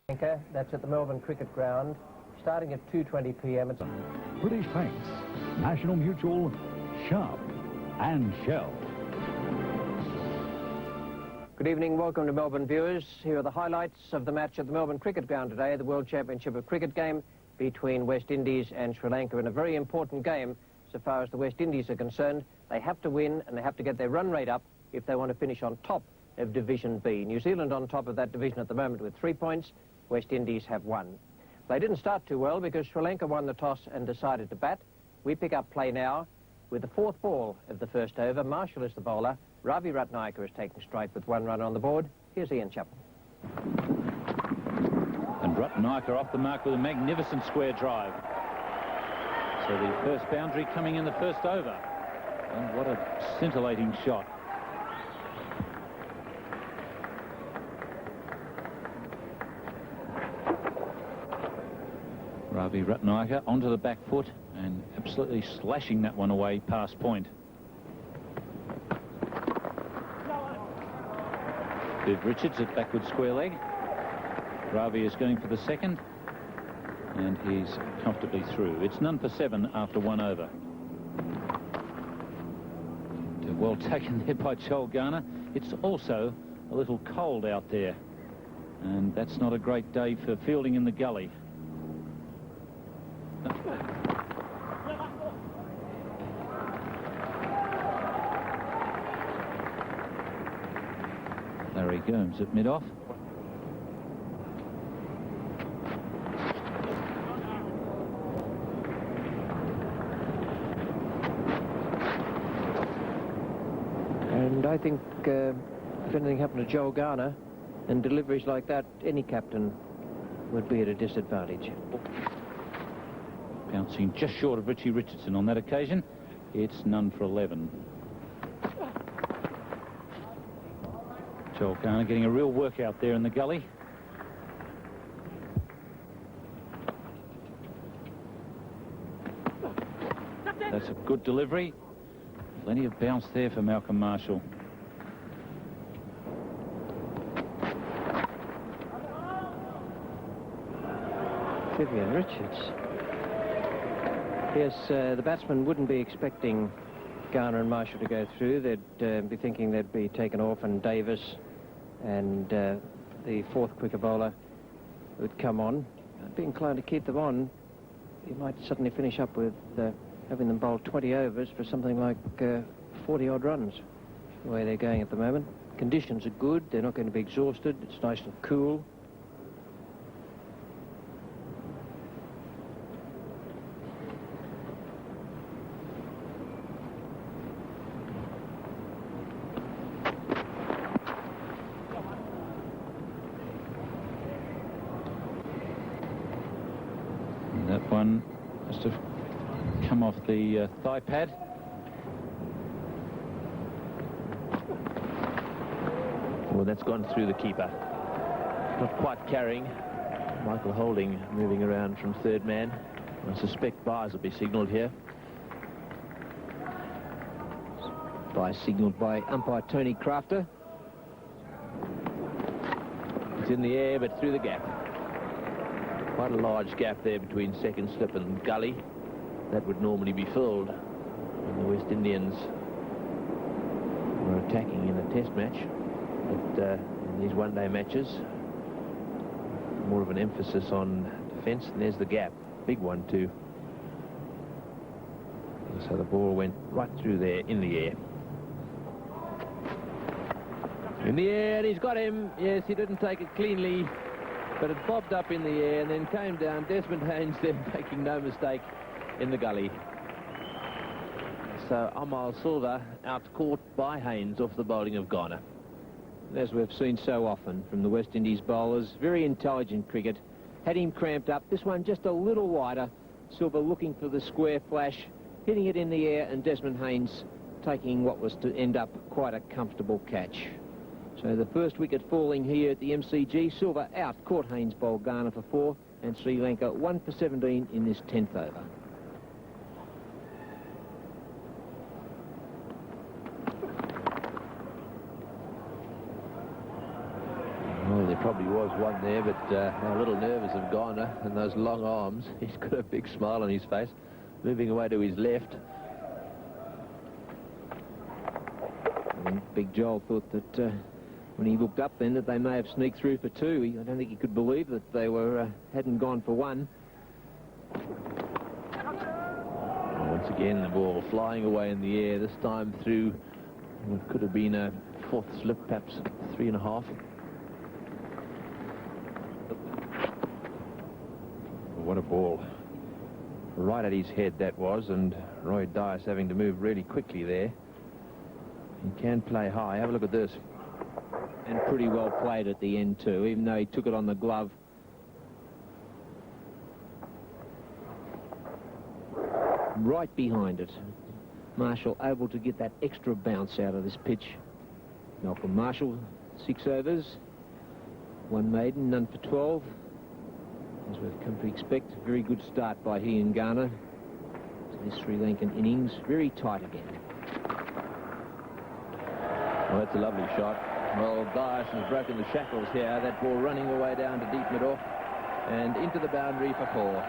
That's at the Melbourne Cricket Ground, starting at 2:20 p.m. British Banks, National Mutual, Sharp and Shell. Good evening, welcome to Melbourne viewers. Here are the highlights of the match at the Melbourne Cricket Ground today, the World Championship of Cricket game between West Indies and Sri Lanka, in a very important game so far as the West Indies are concerned. They have to win and they have to get their run rate up if they want to finish on top of Division B. New Zealand on top of that division at the moment with 3 points. West Indies have 1. They didn't start too well because Sri Lanka won the toss and decided to bat. We pick up play now with the 4th ball of the first over. Marshall is the bowler. Ravi Ratnayaka is taking strike with 1 run on the board. Here's Ian Chappell. And Ratnayaka off the mark with a magnificent square drive. So the first boundary coming in the first over. And what a scintillating shot. Ravi Ratnayaka onto the back foot and absolutely slashing that one away past point. Viv Richards at backward square leg. Ravi is going for the second and he's comfortably through. It's none for 7 after 1 over. Well taken there by Joel Garner. It's also a little cold out there and that's not a great day for fielding in the gully. Larry Gomes at mid-off. And I think if anything happened to Joel Garner and deliveries like that, any captain would be at a disadvantage. Bouncing just short of Richie Richardson on that occasion. It's none for 11. Joel Garner getting a real workout there in the gully. That's a good delivery. Plenty of bounce there for Malcolm Marshall. Vivian Richards. Yes, the batsmen wouldn't be expecting Garner and Marshall to go through. They'd be thinking they'd be taken off and Davis and the 4th quicker bowler would come on. I'd be inclined to keep them on. You might suddenly finish up with having them bowl 20 overs for something like 40-odd runs, the way they're going at the moment. Conditions are good. They're not going to be exhausted. It's nice and cool. That one must have come off the thigh pad. Well, that's gone through the keeper. Not quite carrying. Michael Holding moving around from 3rd man. I suspect byes will be signalled here. Bye signalled by umpire Tony Crafter. It's in the air, but through the gap. Quite a large gap there between second slip and gully. That would normally be filled when the West Indians were attacking in a test match. But in these one-day matches, more of an emphasis on defence, and there's the gap. Big one too. And so the ball went right through there in the air. In the air, and he's got him. Yes, he didn't take it cleanly, but it bobbed up in the air and then came down. Desmond Haynes then making no mistake in the gully. So Amal Silva out caught by Haynes off the bowling of Garner. As we've seen so often from the West Indies bowlers, very intelligent cricket. Had him cramped up. This one just a little wider. Silva looking for the square flash, hitting it in the air, and Desmond Haynes taking what was to end up quite a comfortable catch. So the first wicket falling here at the MCG. Silva out, caught Haynes, bowled Garner for 4, and Sri Lanka 1 for 17 in this 10th over. probably was one there, but a little nervous of Garner and those long arms. He's got a big smile on his face, moving away to his left. I think Big Joel thought that when he looked up then that they may have sneaked through for two. I don't think he could believe that they hadn't gone for one. Once again, the ball flying away in the air, this time through what could have been a fourth slip, perhaps 3.5. What a ball. Right at his head that was, and Roy Dice having to move really quickly there. He can play high. Have a look at this. And pretty well played at the end too, even though he took it on the glove. Right behind it. Marshall able to get that extra bounce out of this pitch. Malcolm Marshall, 6 overs. 1 maiden, none for 12. As we've come to expect, a very good start by he and Garner to this Sri Lankan innings. Very tight again. Well, that's a lovely shot. Well, Dias has broken the shackles here. That ball running away down to deep mid-off and into the boundary for 4.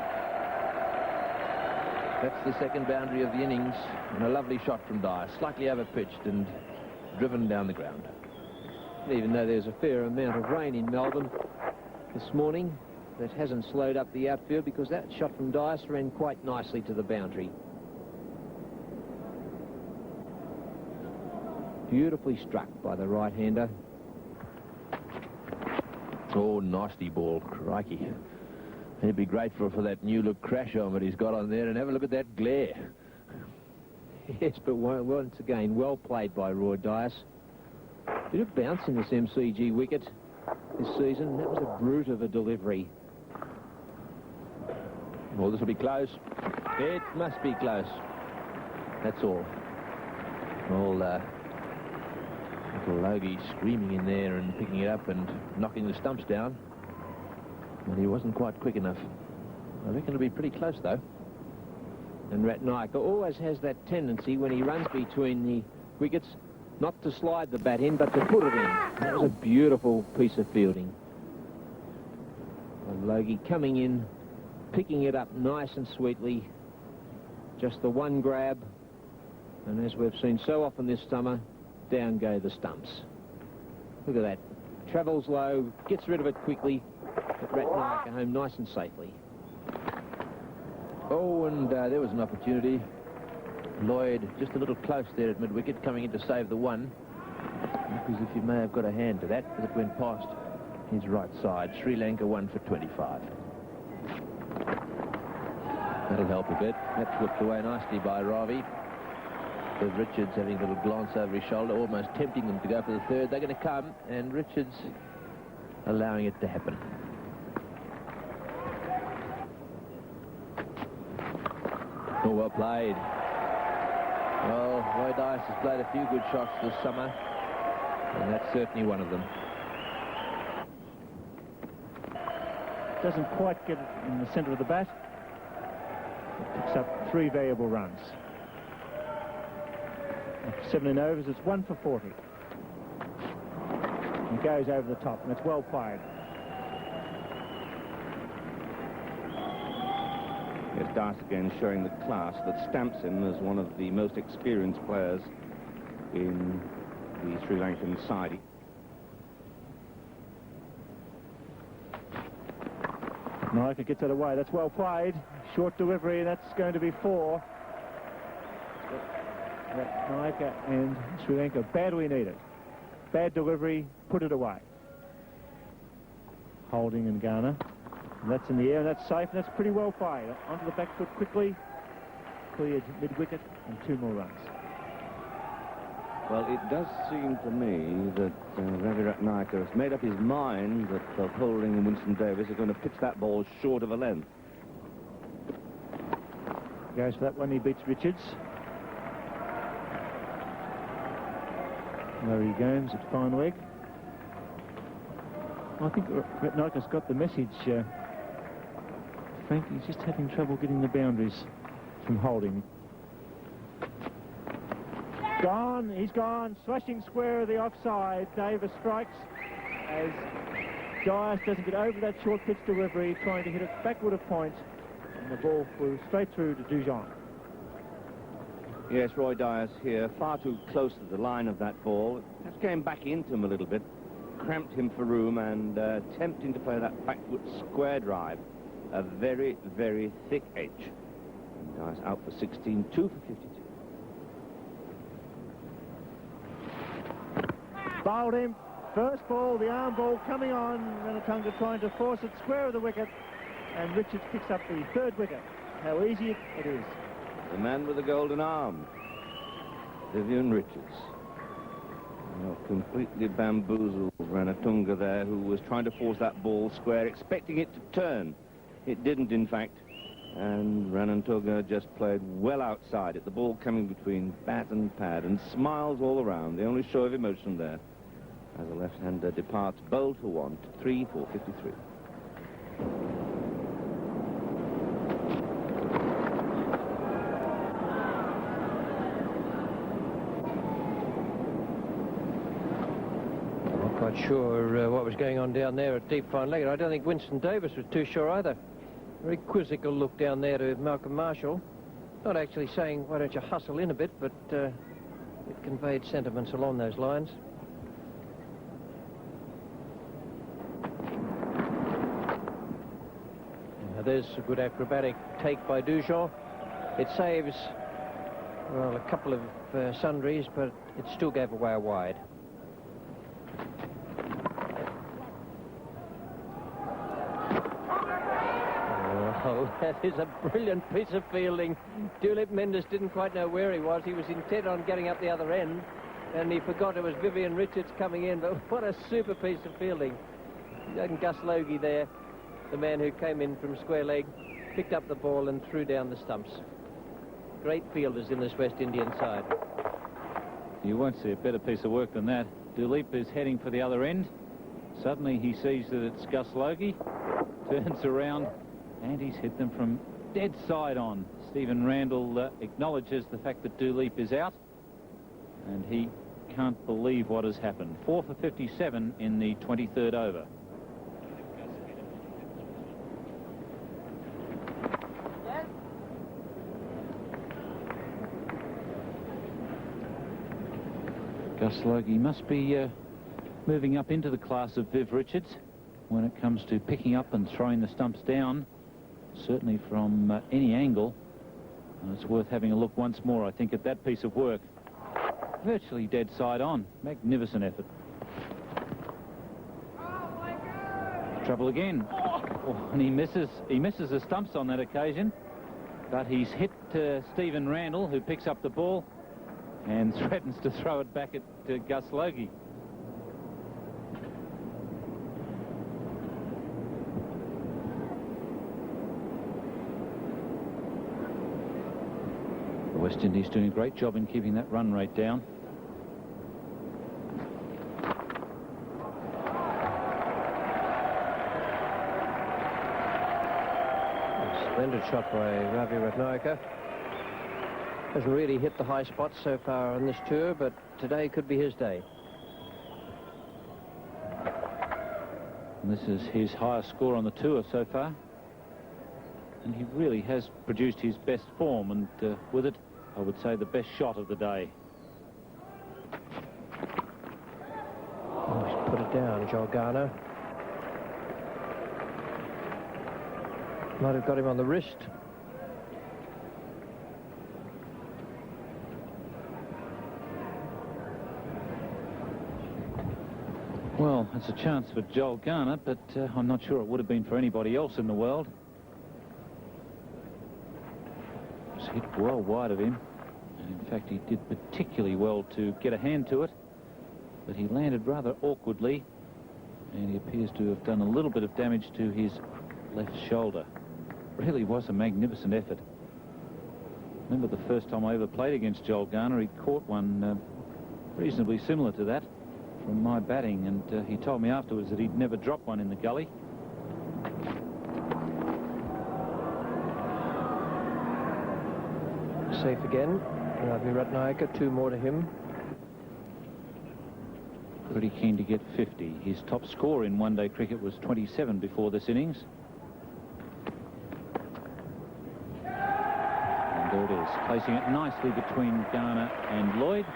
That's the second boundary of the innings, and a lovely shot from Dias, slightly over-pitched and driven down the ground. Even though there's a fair amount of rain in Melbourne this morning, that hasn't slowed up the outfield because that shot from Dias ran quite nicely to the boundary. Beautifully struck by the right-hander. Oh, nasty ball, crikey. He'd be grateful for that new look crash helmet he's got on there, and have a look at that glare. Yes, but once again, well played by Roy Dias. Bit of bounce in this MCG wicket this season. That was a brute of a delivery. Well, this will be close. It must be close. That's all. Little Logie screaming in there and picking it up and knocking the stumps down. But he wasn't quite quick enough. I reckon it'll be pretty close, though. And Ratnaika always has that tendency when he runs between the wickets not to slide the bat in, but to put it in. That was a beautiful piece of fielding. And Logie coming in, picking it up nice and sweetly. Just the one grab. And as we've seen so often this summer, down go the stumps. Look at that. Travels low, gets rid of it quickly, but Ratnaika home nice and safely. Oh, and there was an opportunity. Lloyd just a little close there at mid-wicket, coming in to save the one. Because if you may have got a hand to that, but it went past his right side. Sri Lanka 1 for 25. That'll help a bit. That flipped away nicely by Ravi. With Richards having a little glance over his shoulder, almost tempting them to go for the third. They're going to come, and Richards allowing it to happen. Oh, well played. Well, Roy Dias has played a few good shots this summer, and that's certainly one of them. Doesn't quite get it in the centre of the bat. It picks up 3 valuable runs. After 17 overs, it's 1 for 40. He goes over the top, and it's well played. Yes, Dias again showing the class that stamps him as one of the most experienced players in the Sri Lankan side. Naika gets it away. That's well played. Short delivery, and that's going to be 4. Naika and Sri Lanka badly needed. Bad delivery, put it away. Holding and Garner. And that's in the air, and that's safe, and that's pretty well played. Onto the back foot quickly. Cleared mid-wicket, and 2 more runs. Well, it does seem to me that Ravi Ratnaika has made up his mind that both Holding and Winston Davis are going to pitch that ball short of a length. Goes for that one, he beats Richards. Larry Gomes at fine leg. I think Ratnaika's got the message. Frank, he's just having trouble getting the boundaries from Holding. Gone, he's gone. Slashing square of the offside. Davis strikes as Dias doesn't get over that short pitch delivery, trying to hit it backward of point, and the ball flew straight through to Dujon. Yes, Roy Dias here, far too close to the line of that ball. Just came back into him a little bit, cramped him for room, and attempting to play that backward square drive. A very, very thick edge. And Dias out for 16, 2 for 52. Bowled him. First ball, the arm ball coming on. Ranatunga trying to force it square of the wicket. And Richards picks up the third wicket. How easy it is. The man with the golden arm, Vivian Richards. Completely bamboozled Ranatunga there, who was trying to force that ball square, expecting it to turn. It didn't, in fact, and Ranatunga just played well outside it. The ball coming between bat and pad, and smiles all around. The only show of emotion there, as the left-hander departs bowled for 1, 3 for 53. Quite sure what was going on down there at deep fine leg. I don't think Winston Davis was too sure either. Very quizzical look down there to Malcolm Marshall. Not actually saying, why don't you hustle in a bit, but it conveyed sentiments along those lines. Now there's a good acrobatic take by Dujon. It saves, well, a couple of sundries, but it still gave away a wide. Oh, that is a brilliant piece of fielding. Dulip Mendes didn't quite know where he was. He was intent on getting up the other end, and he forgot it was Vivian Richards coming in. But what a super piece of fielding. And Gus Logie there, the man who came in from square leg, picked up the ball and threw down the stumps. Great fielders in this West Indian side. You won't see a better piece of work than that. Dulip is heading for the other end. Suddenly he sees that it's Gus Logie, turns around, and he's hit them from dead side on. Stephen Randall acknowledges the fact that Dulip is out, and he can't believe what has happened. 4 for 57 in the 23rd over. Gus Logie must be moving up into the class of Viv Richards when it comes to picking up and throwing the stumps down, certainly from any angle. And it's worth having a look once more, I think, at that piece of work. Virtually dead side on. Magnificent effort. Trouble again. Oh, and he misses the stumps on that occasion, but he's hit Stephen Randall, who picks up the ball and threatens to throw it back at Gus Logie. The West Indies doing a great job in keeping that run rate down. Splendid shot by Ravi Ratnayaka. Hasn't really hit the high spots so far on this tour, but today could be his day. And this is his highest score on the tour so far. And he really has produced his best form, and with it, I would say the best shot of the day. Oh, he's put it down, Joel Garner. Might have got him on the wrist. Well, it's a chance for Joel Garner, but I'm not sure it would have been for anybody else in the world. It was hit well wide of him, and in fact he did particularly well to get a hand to it, but he landed rather awkwardly, and he appears to have done a little bit of damage to his left shoulder. Really was a magnificent effort. Remember the first time I ever played against Joel Garner, he caught one reasonably similar to that from my batting, and he told me afterwards that he'd never dropped one in the gully. Safe again. Ravi Ratnayaka, 2 more to him. Pretty keen to get 50. His top score in one-day cricket was 27 before this innings. And there it is, placing it nicely between Garner and Lloyd.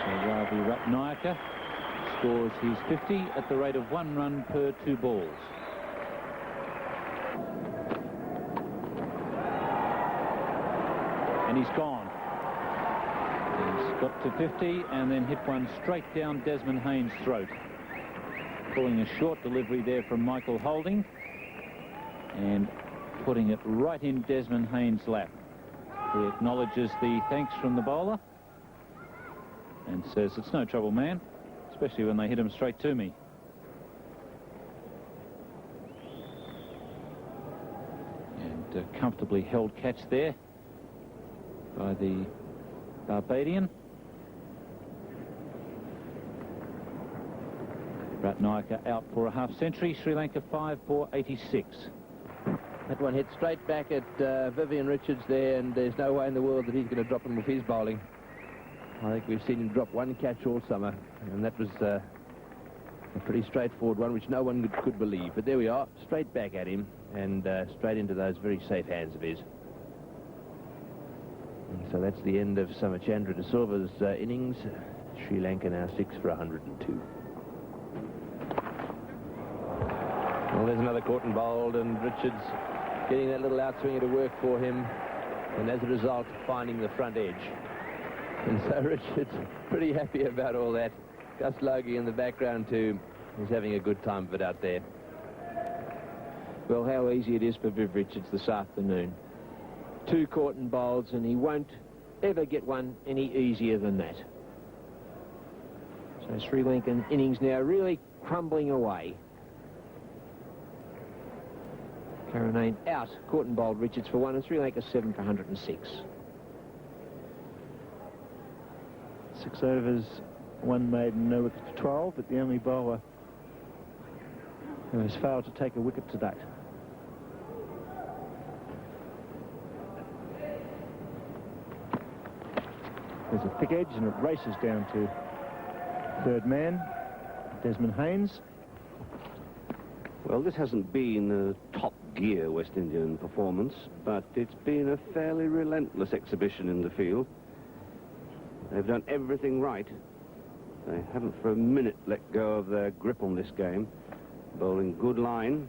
So Ravi Ratnayaka scores his 50 at the rate of 1 run per 2 balls. And he's gone. He's got to 50 and then hit one straight down Desmond Haynes' throat. Pulling a short delivery there from Michael Holding and putting it right in Desmond Haynes' lap. He acknowledges the thanks from the bowler and says, "It's no trouble, man," especially when they hit him straight to me. And comfortably held catch there by the Barbadian. Ratnayaka out for a half-century. Sri Lanka 5 for 86. That one hit straight back at Vivian Richards there, and there's no way in the world that he's going to drop him with his bowling. I think we've seen him drop one catch all summer, and that was a pretty straightforward one, which no one could believe. But there we are, straight back at him, and straight into those very safe hands of his. And so that's the end of Samachandra De Silva's innings. Sri Lanka now 6 for 102. Well, there's another caught and bowled, and Richards getting that little outswinger to work for him, and as a result, finding the front edge. And so Richards pretty happy about all that. Gus Logie in the background too. He's having a good time of it out there. Well, how easy it is for Viv Richards this afternoon. 2 caught and bowls, and he won't ever get one any easier than that. So Sri Lankan innings now really crumbling away. Karanane out, caught and bowled Richards for 1, and Sri Lanka 7 for 106. 6 overs, 1 maiden, no wicket for 12, but the only bowler who has failed to take a wicket to date. There's a thick edge, and it races down to third man, Desmond Haynes. Well, this hasn't been a top gear West Indian performance, but it's been a fairly relentless exhibition in the field. They've done everything right. They haven't for a minute let go of their grip on this game. Bowling good line,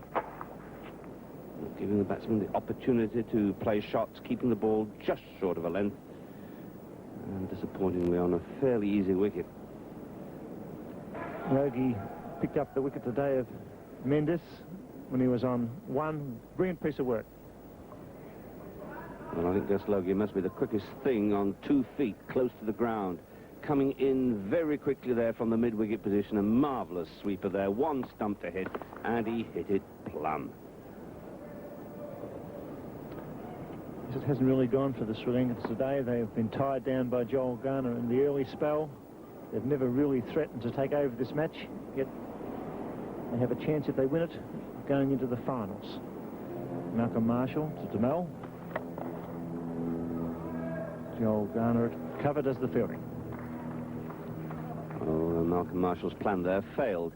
giving the batsman the opportunity to play shots, keeping the ball just short of a length, and disappointingly on a fairly easy wicket. Logie picked up the wicket today of Mendes when he was on 1. Brilliant piece of work. Well, I think Gus Logie must be the quickest thing on 2 feet close to the ground. Coming in very quickly there from the mid-wicket position. A marvellous sweeper there. 1 stump to hit, and he hit it plumb. It hasn't really gone for the Sri Lankans today. They've been tied down by Joel Garner in the early spell. They've never really threatened to take over this match, yet they have a chance if they win it going into the finals. Malcolm Marshall to Damel. Joel Garner covered as the fielding. Oh, Malcolm Marshall's plan there failed.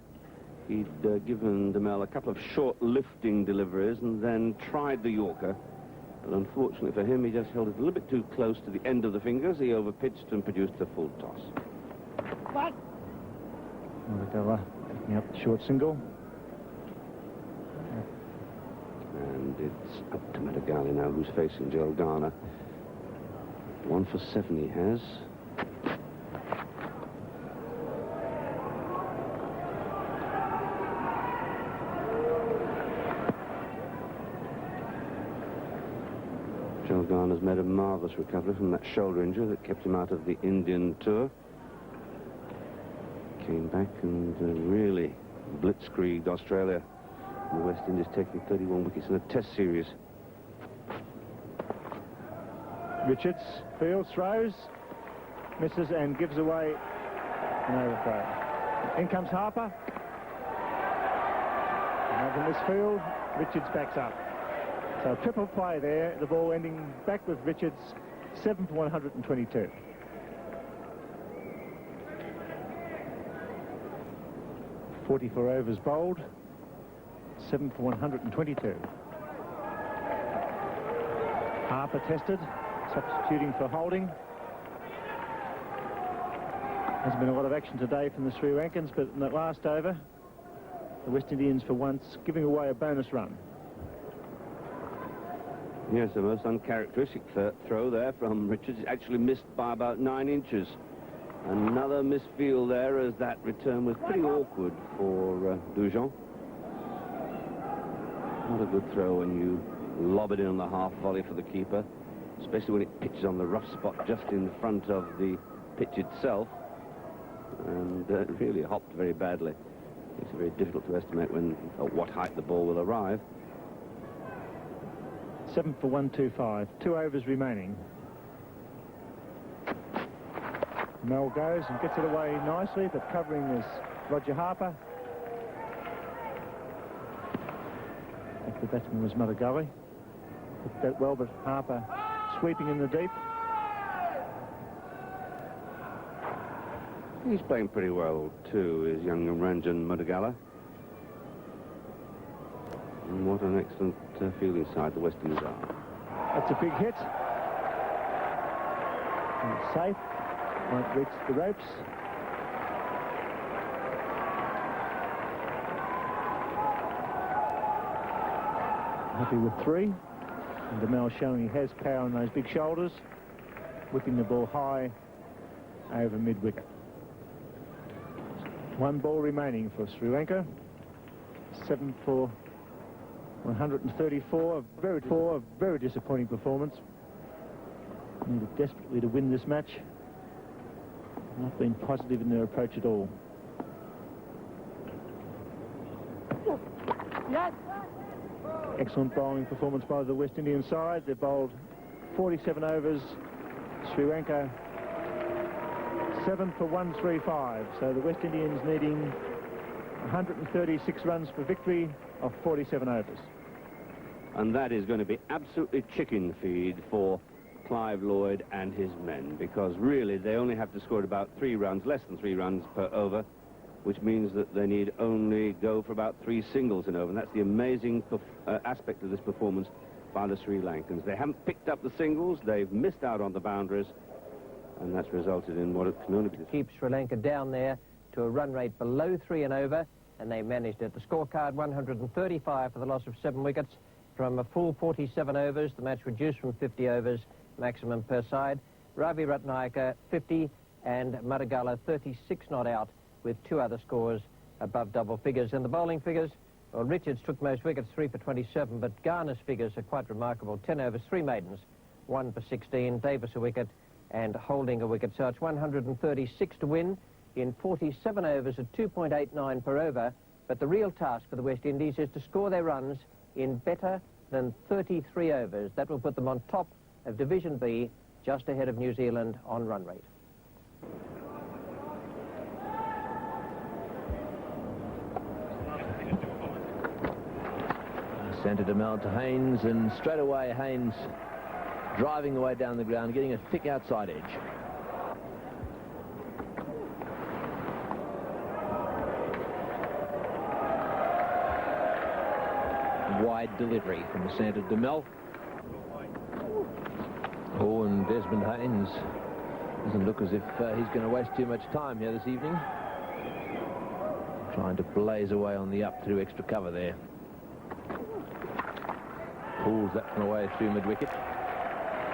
He'd given Damel a couple of short lifting deliveries and then tried the Yorker. But unfortunately for him, he just held it a little bit too close to the end of the fingers. He overpitched and produced a full toss. What? Murugala picking up the short single. And it's up to Menegali now, who's facing Joel Garner. 1 for 7 he has. Joel Garner's made a marvellous recovery from that shoulder injury that kept him out of the Indian tour. Came back and really blitzkrieged Australia. The West Indies taking 31 wickets in a test series. Richards fields, throws, misses and gives away an overthrow. In comes Harper. Another misfield. Richards backs up. So triple play there. The ball ending back with Richards. 7 for 122. 44 overs bowled, 7 for 122. Harper tested, substituting for Holding. Hasn't been a lot of action today from the Sri Lankans, but in that last over, the West Indians for once giving away a bonus run. Yes, the most uncharacteristic throw there from Richards. Actually missed by about 9 inches. Another misfield there, as that return was pretty awkward for Dujon. Not a good throw when you lob it in on the half volley for the keeper, especially when it pitches on the rough spot just in front of the pitch itself. And it really hopped very badly. It's very difficult to estimate at what height the ball will arrive. 7 for 125, 2 overs remaining. Mel goes and gets it away nicely, but covering is Roger Harper. The batsman was Mudagully. Took that well, but Harper sweeping in the deep. He's playing pretty well too, is young Ranjan Mudagala. And what an excellent fielding side the West Indies are. That's a big hit. And it's safe. Won't reach the ropes. Happy with 3. And DeMel showing he has power on those big shoulders. Whipping the ball high over mid-wicket. 1 ball remaining for Sri Lanka. 7 for 134. A very disappointing performance. Needed desperately to win this match. Not been positive in their approach at all. Excellent bowling performance by the West Indian side. They bowled 47 overs. Sri Lanka 7 for 135. So the West Indians needing 136 runs for victory of 47 overs. And that is going to be absolutely chicken feed for Clive Lloyd and his men, because really they only have to score about 3 runs, less than 3 runs per over, which means that they need only go for about 3 singles an over. And that's the amazing aspect of this performance by the Sri Lankans. They haven't picked up the singles, they've missed out on the boundaries, and that's resulted in what it can only be. Keep Sri Lanka down there to a run rate below 3 and over, and they managed it. The scorecard 135 for the loss of 7 wickets from a full 47 overs. The match reduced from 50 overs maximum per side. Ravi Ratnayaka 50 and Mudagala 36 not out, with 2 other scores above double figures. And the bowling figures, well, Richards took most wickets, 3 for 27, but Garner's figures are quite remarkable. 10 overs, 3 maidens, 1 for 16, Davis a wicket and Holding a wicket. So it's 136 to win in 47 overs at 2.89 per over. But the real task for the West Indies is to score their runs in better than 33 overs. That will put them on top of Division B, just ahead of New Zealand on run rate. Centre DeMel to Haynes, and straight away Haynes driving the way down the ground, getting a thick outside edge. Wide delivery from the centre DeMel. Oh, and Desmond Haynes doesn't look as if he's going to waste too much time here this evening. Trying to blaze away on the up through extra cover there. Pulls that one away through mid-wicket.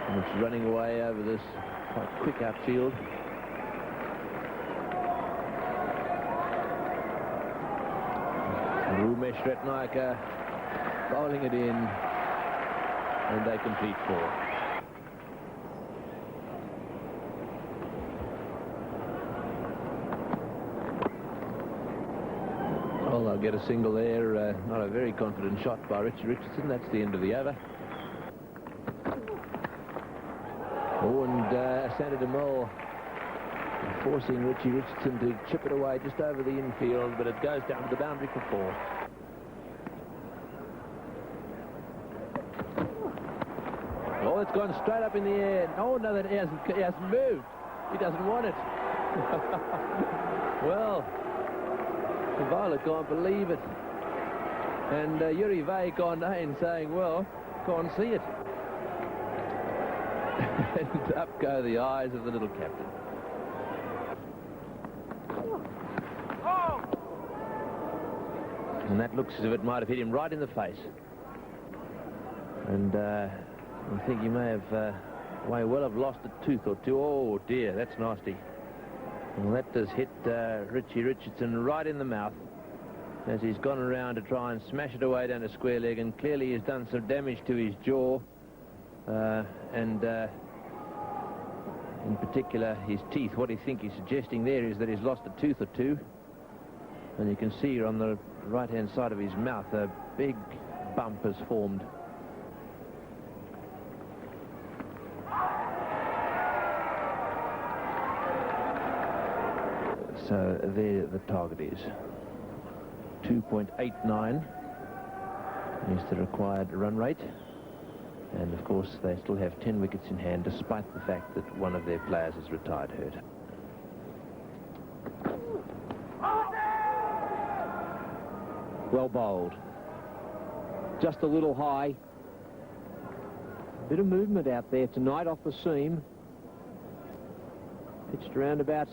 And it's running away over this quite quick outfield. Umesh Ratnayaka bowling it in, and they complete 4. Well, they'll get a single there. Not a very confident shot by Richard Richardson. That's the end of the over. Oh, and Santa DeMel forcing Richie Richardson to chip it away just over the infield, but it goes down to the boundary for 4. Oh, it's gone straight up in the air. Oh, no, he hasn't moved. He doesn't want it. Well, Violet can't believe it. And Yuri Vey gone in saying, well, can't see it. And up go the eyes of the little captain. And that looks as if it might have hit him right in the face. And I think he may have, may well have lost a tooth or two. Oh dear, that's nasty. Well, that does hit Richie Richardson right in the mouth as he's gone around to try and smash it away down a square leg, and clearly he's done some damage to his jaw and in particular his teeth. What I think he's suggesting there is that he's lost a tooth or two, and you can see on the right hand side of his mouth a big bump has formed. So there the target is. 2.89 is the required run rate. And of course they still have 10 wickets in hand, despite the fact that one of their players is retired hurt. Well bowled. Just a little high. Bit of movement out there tonight off the seam. Pitched around about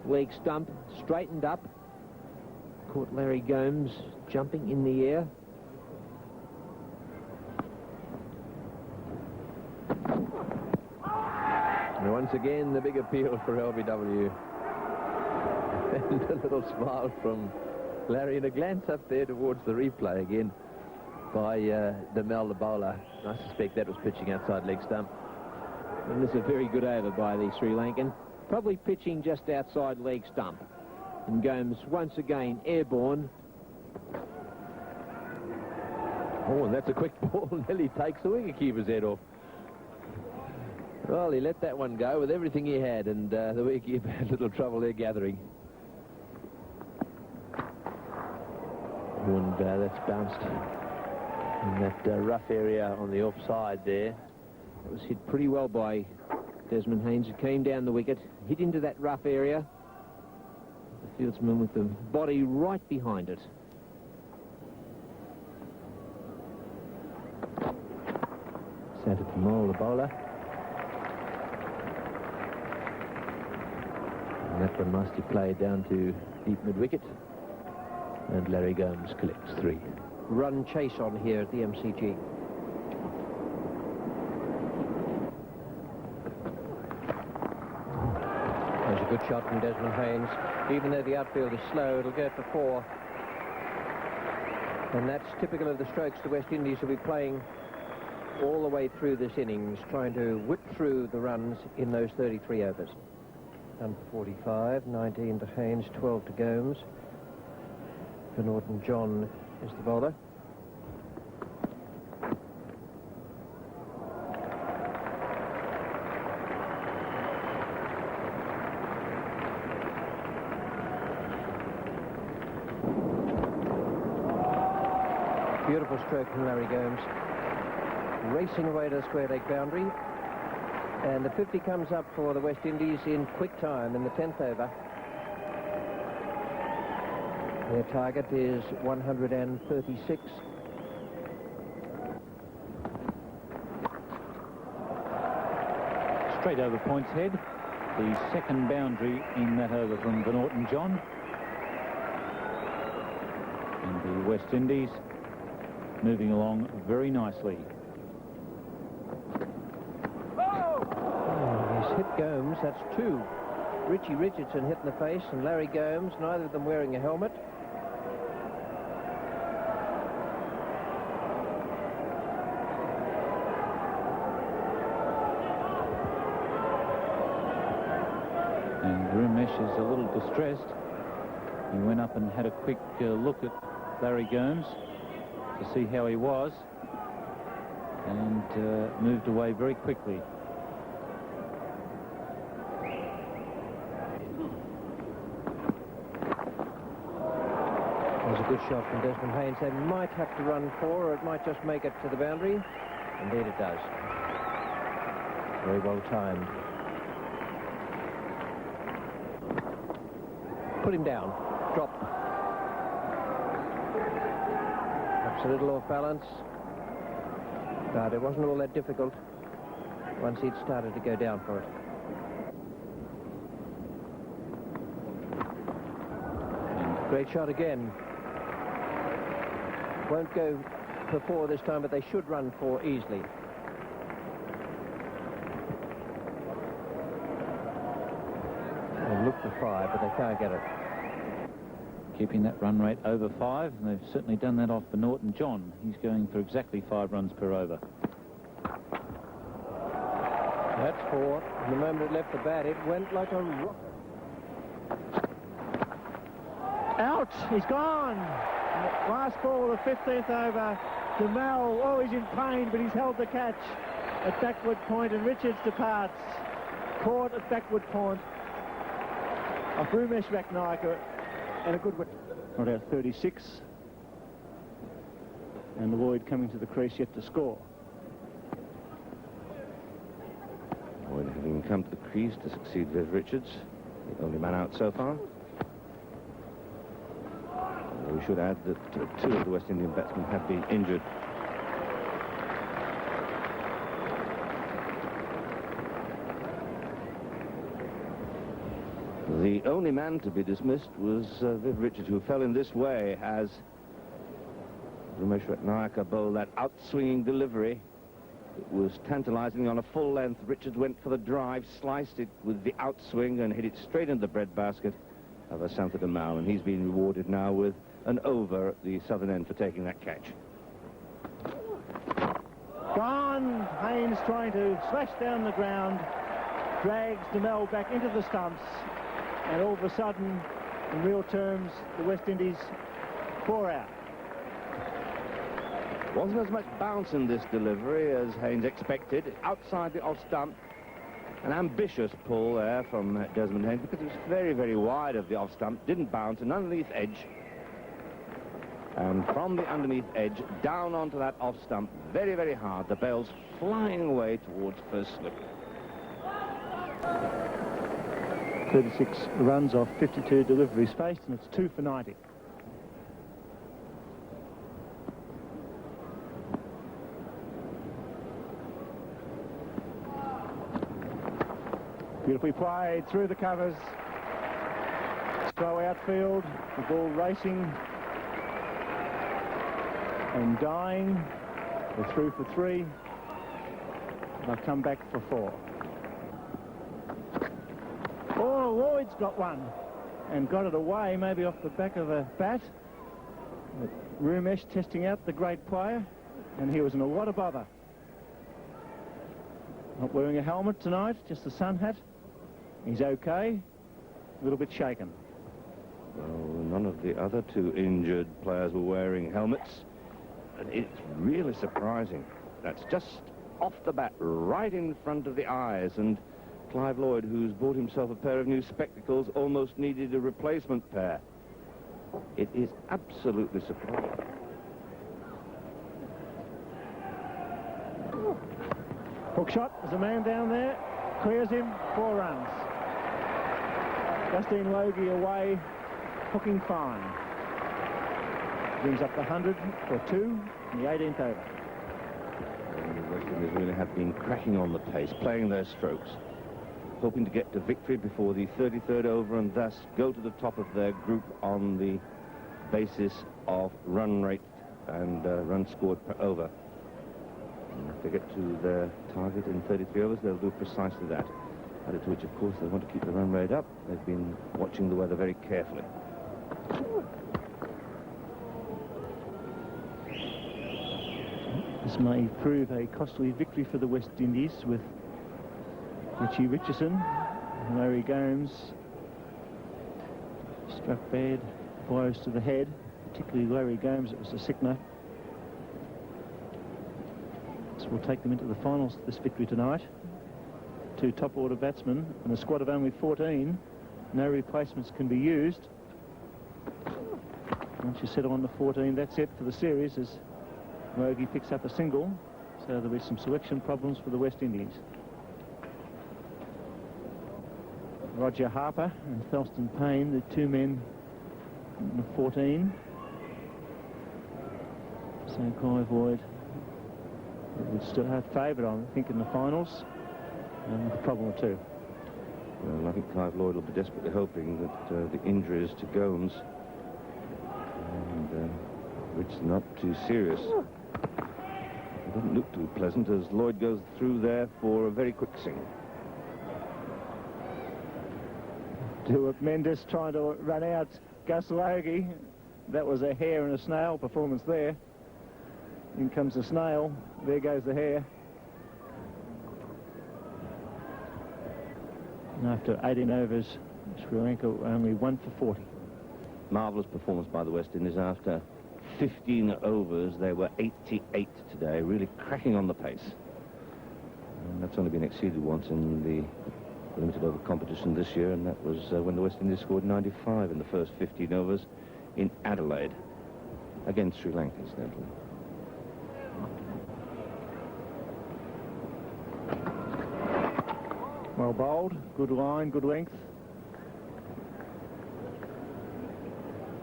leg stump, straightened up. Caught Larry Gomes jumping in the air. And once again, the big appeal for LBW. And a little smile from Larry, and a glance up there towards the replay again by Demel, the bowler. I suspect that was pitching outside leg stump. And this is a very good over by the Sri Lankan. Probably pitching just outside leg stump. And Gomes once again airborne. Oh, and that's a quick ball. Nearly takes the wicketkeeper's head off. Well, he let that one go with everything he had, and the wicketkeeper had a little trouble there gathering. And that's bounced in that rough area on the offside there. It was hit pretty well by Desmond Haynes. It came down the wicket, hit into that rough area. The fieldsman with the body right behind it. Santa Tamal, the bowler. And that one must be played down to deep mid-wicket. And Larry Gomes collects 3. Run chase on here at the MCG. There's a good shot from Desmond Haynes. Even though the outfield is slow, it'll go for 4. And that's typical of the strokes the West Indies will be playing all the way through this innings, trying to whip through the runs in those 33 overs. Done for 45, 19 to Haynes, 12 to Gomes. Van Norton John is the bowler. Beautiful stroke from Larry Gomes. Racing away to the square leg boundary. And the 50 comes up for the West Indies in quick time in the 10th over. Their target is 136. Straight over points head. The second boundary in that over from Van Norton John. And the West Indies moving along very nicely. Oh, he's hit Gomes, that's 2. Richie Richardson hit in the face and Larry Gomes, neither of them wearing a helmet. And Ramesh is a little distressed. He went up and had a quick look at Larry Gomes to see how he was, and moved away very quickly. There's a good shot from Desmond Haynes. They might have to run 4, or it might just make it to the boundary. Indeed it does. Very well timed. Put him down. Drop. Looks a little off balance. But it wasn't all that difficult once he'd started to go down for it. Great shot again. Won't go for 4 this time, but they should run 4 easily. They look for 5, but they can't get it. Keeping that run rate over 5, and they've certainly done that off for Norton John. He's going for exactly 5 runs per over. That's 4. The moment it left the bat, it went like a rocket. Out, he's gone. Last ball of the 15th over. Duhamel, oh, he's in pain, but he's held the catch at backward point, and Richards departs. Caught at backward point of Rumesh Ratnayake, and a good one. Not out 36. And Lloyd coming to the crease yet to score. Lloyd having come to the crease to succeed Viv Richards, the only man out so far. We should add that 2 of the West Indian batsmen have been injured. The only man to be dismissed was Viv Richards, who fell in this way as Rumesh Ratnayake bowled that out-swinging delivery. It was tantalizing on a full length. Richards went for the drive, sliced it with the outswing and hit it straight into the breadbasket of Asantha Duhamel, and he's been rewarded now with an over at the southern end for taking that catch. Gone. Haynes trying to slash down the ground, drags Duhamel back into the stumps, and all of a sudden, in real terms, the West Indies 4 out. Wasn't as much bounce in this delivery as Haynes expected. Outside the off stump, an ambitious pull there from Desmond Haynes, because it was very, very wide of the off stump, didn't bounce, and underneath edge. And from the underneath edge, down onto that off stump, very, very hard. The bell's flying away towards first slip. 36 runs off 52 deliveries faced, and it's 2 for 90. Beautifully played through the covers. Throw outfield, the ball racing and dying. They're through for 3. They'll come back for 4. Oh, Lloyd's got one and got it away, maybe off the back of a bat. But Rumesh testing out the great player, and he was in a lot of bother. Not wearing a helmet tonight, just the sun hat. He's okay, a little bit shaken. Well, none of the other 2 injured players were wearing helmets. And it's really surprising. That's just off the bat, right in front of the eyes. And Clive Lloyd, who's bought himself a pair of new spectacles, almost needed a replacement pair. It is absolutely surprising. Hook shot, there's a man down there, clears him, 4 runs. Justine Logie away, hooking fine. Brings up the 100 for 2 in the 18th over. And the West Indies really have been cracking on the pace, playing their strokes, hoping to get to victory before the 33rd over and thus go to the top of their group on the basis of run rate and runs scored per over. And if they get to their target in 33 overs, they'll do precisely that. Added to which, of course, they want to keep the run rate up. They've been watching the weather very carefully. This may prove a costly victory for the West Indies, with Richie Richardson and Larry Gomes struck bad blows to the head, particularly Larry Gomes. It was a sickener. So we'll take them into the finals, this victory tonight. 2 top-order batsmen and a squad of only 14. No replacements can be used. Once you settle on the 14, that's it for the series, as Logie picks up a single. So there'll be some selection problems for the West Indies. Roger Harper and Thelston Payne, the 2 men in the 14. So Clive Lloyd would still have favourite, I think, in the finals. A problem or two. Well, I think Clive Lloyd will be desperately hoping that the injuries to Gomes, and which is not too serious, it doesn't look too pleasant as Lloyd goes through there for a very quick single. Stuart Mendes trying to run out Gus Logie. That was a hare and a snail performance there. In comes the snail. There goes the hare. And after 18 overs, Sri Lanka only 1 for 40. Marvellous performance by the West Indies. After 15 overs, they were 88 today, really cracking on the pace. And that's only been exceeded once in the limited over competition this year, and that was when the West Indies scored 95 in the first 15 overs in Adelaide against Sri Lanka, incidentally. Well bowled, good line, good length.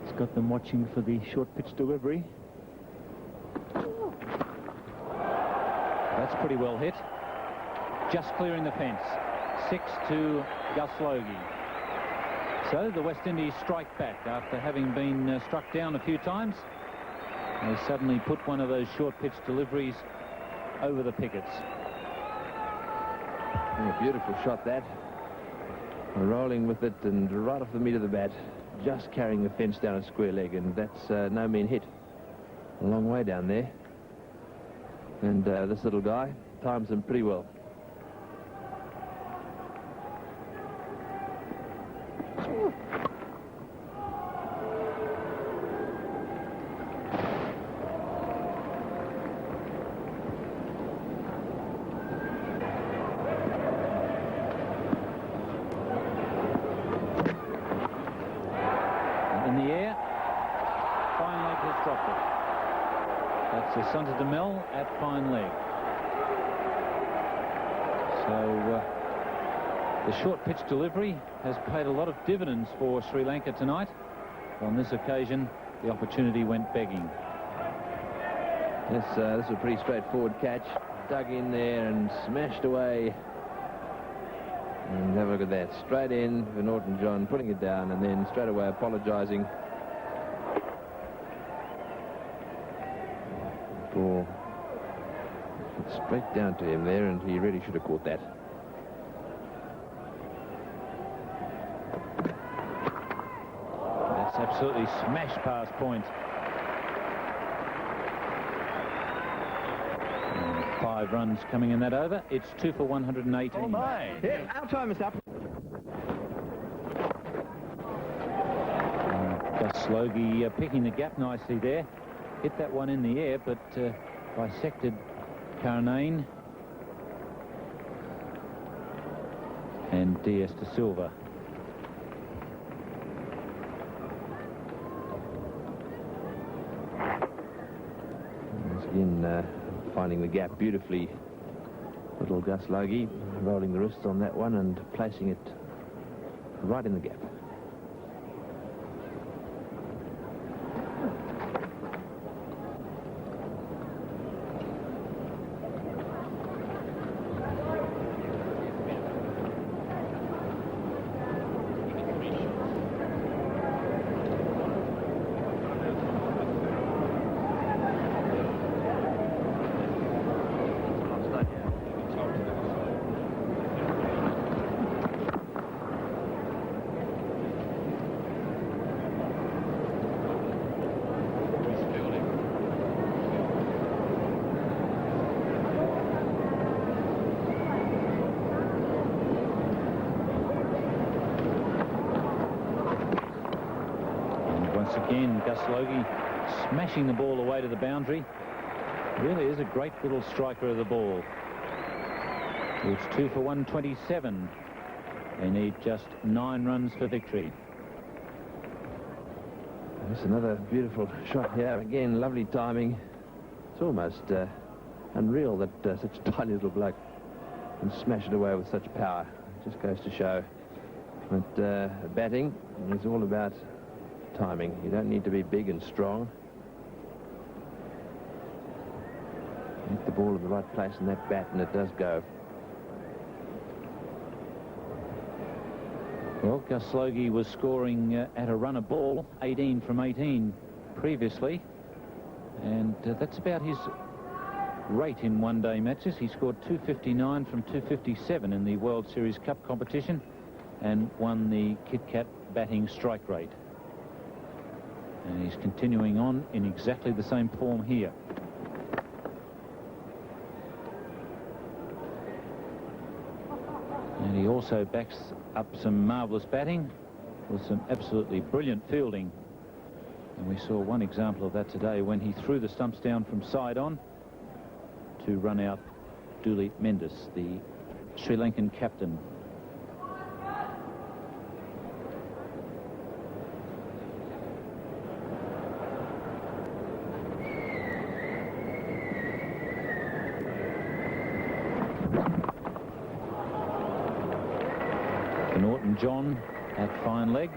It's got them watching for the short pitch delivery. That's pretty well hit. Just clearing the fence. 6 to Gus Logie. So the West Indies strike back after having been struck down a few times. They suddenly put one of those short pitch deliveries over the pickets. Yeah, beautiful shot that. Rolling with it and right off the meat of the bat, just carrying the fence down a square leg, and that's no mean hit. A long way down there. And this little guy times them pretty well. Assunta Demel at fine leg. So the short pitch delivery has paid a lot of dividends for Sri Lanka tonight. On this occasion, the opportunity went begging. Yes, this is a pretty straightforward catch. Dug in there and smashed away. And have a look at that. Straight in for Norton John, putting it down, and then straight away apologising. Straight down to him there, and he really should have caught that. That's absolutely smashed past point. And 5 runs coming in that over. It's 2 for 118. Oh my! Yeah, our time is up. Gus Logie picking the gap nicely there. Hit that one in the air, but bisected Karnane and Diaz de Silva. Once again, finding the gap beautifully. Little Gus Logie rolling the wrists on that one and placing it right in the gap. Again, Gus Logie smashing the ball away to the boundary. Really is a great little striker of the ball. It's 2 for 127. They need just 9 runs for victory. That's another beautiful shot here. Again, lovely timing. It's almost unreal that such a tiny little bloke can smash it away with such power. It just goes to show that batting is all about timing. You don't need to be big and strong. ball in the right place in that bat, and it does go. Well, Gus Slogie was scoring at a run a ball, 18 from 18 previously, and that's about his rate in one-day matches. He scored 259 from 257 in the World Series Cup competition and won the Kit Kat batting strike rate. And he's continuing on in exactly the same form here. And he also backs up some marvellous batting with some absolutely brilliant fielding. And we saw one example of that today when he threw the stumps down from side on to run out Duleep Mendes, the Sri Lankan captain. Norton John at fine leg.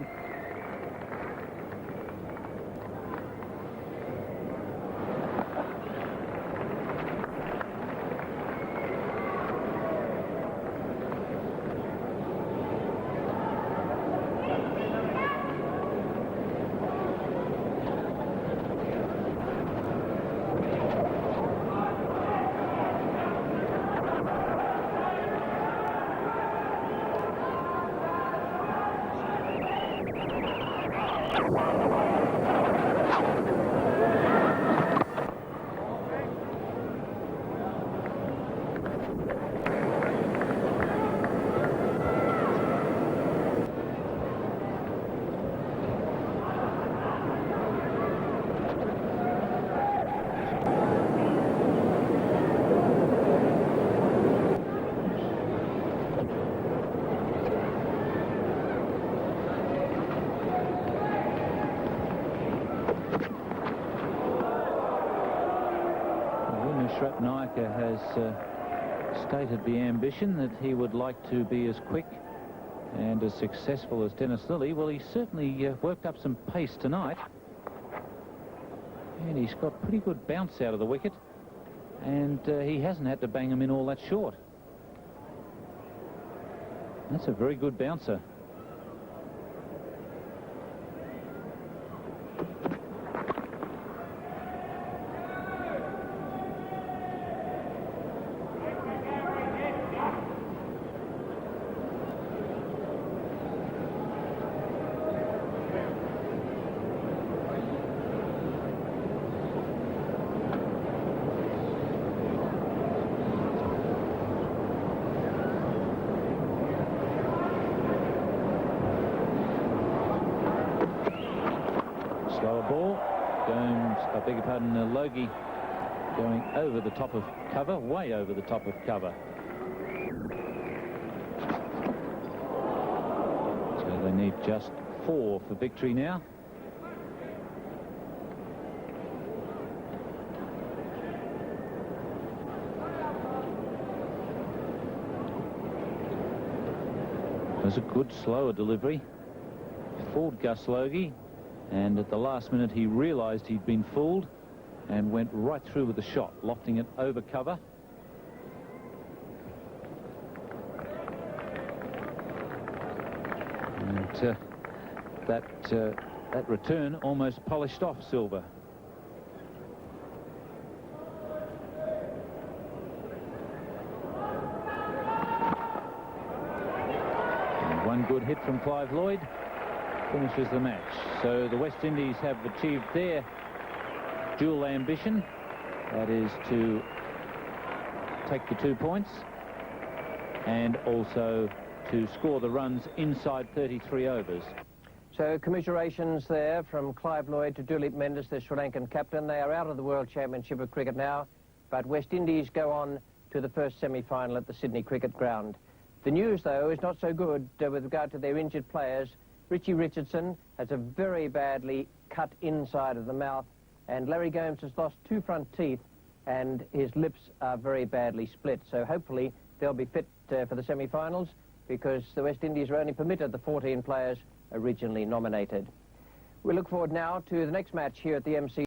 Ratnayaka has stated the ambition that he would like to be as quick and as successful as Dennis Lillee. Well, he certainly worked up some pace tonight. And he's got pretty good bounce out of the wicket. And he hasn't had to bang him in all that short. That's a very good bouncer. Slower ball. Gomes, I beg your pardon, Logie going over the top of cover, way over the top of cover. So they need just 4 for victory now. It was a good slower delivery. Fooled Gus Logie. And at the last minute, he realised he'd been fooled and went right through with the shot, lofting it over cover. And that return almost polished off Silva. And one good hit from Clive Lloyd finishes the match. So the West Indies have achieved their dual ambition. That is to take the 2 points and also to score the runs inside 33 overs. So commiserations there from Clive Lloyd to Duleep Mendes, the Sri Lankan captain. They are out of the World Championship of Cricket now, but West Indies go on to the first semi-final at the Sydney Cricket Ground. The news, though, is not so good with regard to their injured players. Richie Richardson has a very badly cut inside of the mouth, and Larry Gomes has lost 2 front teeth, and his lips are very badly split. So hopefully they'll be fit for the semi-finals, because the West Indies are only permitted the 14 players originally nominated. We look forward now to the next match here at the MC.